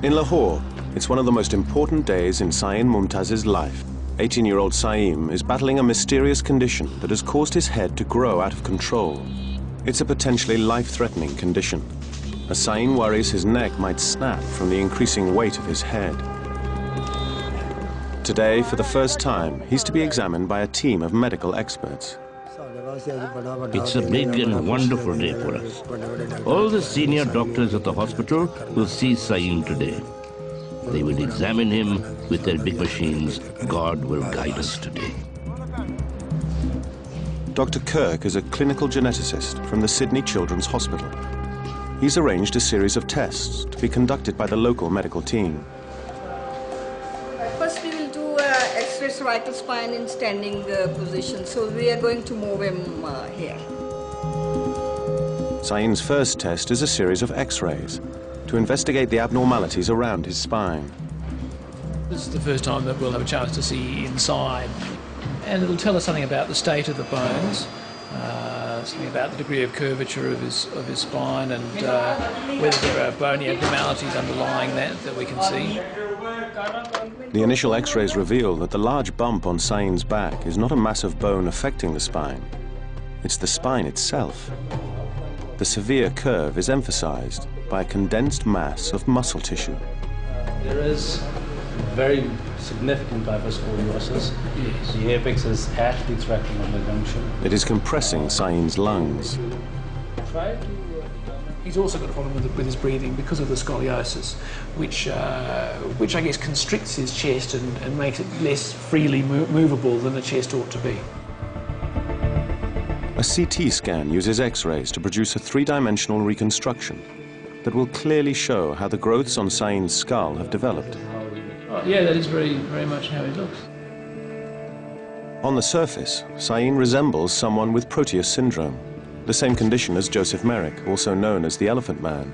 In Lahore, it's one of the most important days in Saeed Mumtaz's life. 18-year-old Saeem is battling a mysterious condition that has caused his head to grow out of control. It's a potentially life-threatening condition, as Saeem worries his neck might snap from the increasing weight of his head. Today, for the first time, he's to be examined by a team of medical experts. It's a big and wonderful day for us. All the senior doctors at the hospital will see Saeem today. They will examine him with their big machines. God will guide us today. Dr. Kirk is a clinical geneticist from the Sydney Children's Hospital. He's arranged a series of tests to be conducted by the local medical team. First, we will do X-ray cervical spine in standing position. So we are going to move him here. Saeem's first test is a series of X-rays to investigate the abnormalities around his spine. This is the first time that we'll have a chance to see inside, and it'll tell us something about the state of the bones, something about the degree of curvature of his spine, and whether there are bony abnormalities underlying that we can see. The initial X-rays reveal that the large bump on Saeem's back is not a mass of bone affecting the spine. It's the spine itself. The severe curve is emphasized by a condensed mass of muscle tissue. There is very significant bifasciculosis. Yes. The apex is actually threatening on the junction. It is compressing Saeem's lungs. He's also got a problem with his breathing because of the scoliosis, which I guess constricts his chest and makes it less freely movable than the chest ought to be. A CT scan uses X-rays to produce a three-dimensional reconstruction that will clearly show how the growths on Saeem's skull have developed. Yeah, that is very much how he looks. On the surface, Saeem resembles someone with Proteus syndrome, the same condition as Joseph Merrick, also known as the Elephant Man.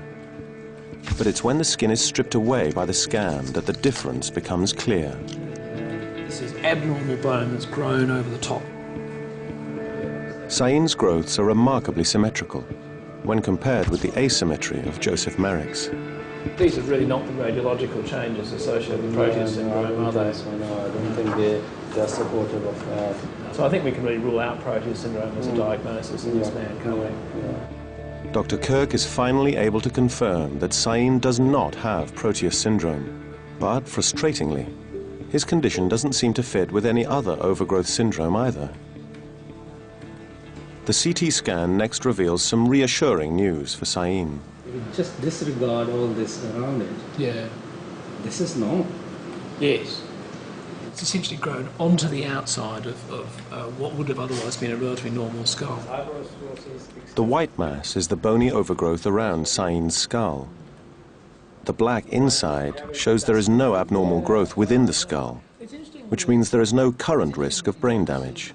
But it's when the skin is stripped away by the scan that the difference becomes clear. This is abnormal bone that's grown over the top. Saeem's growths are remarkably symmetrical when compared with the asymmetry of Joseph Merrick's. These are really not the radiological changes associated with Proteus syndrome, are they? No, I don't think they're supportive of that. So I think we can really rule out Proteus syndrome as a diagnosis in this man, can't we? Dr. Kirk is finally able to confirm that Saeem does not have Proteus syndrome. But frustratingly, his condition doesn't seem to fit with any other overgrowth syndrome either. The CT scan next reveals some reassuring news for Saeem. Just disregard all this around it. Yeah. This is normal. Yes. It's essentially grown onto the outside of what would have otherwise been a relatively normal skull. The white mass is the bony overgrowth around Saeem's skull. The black inside shows there is no abnormal growth within the skull, which means there is no current risk of brain damage.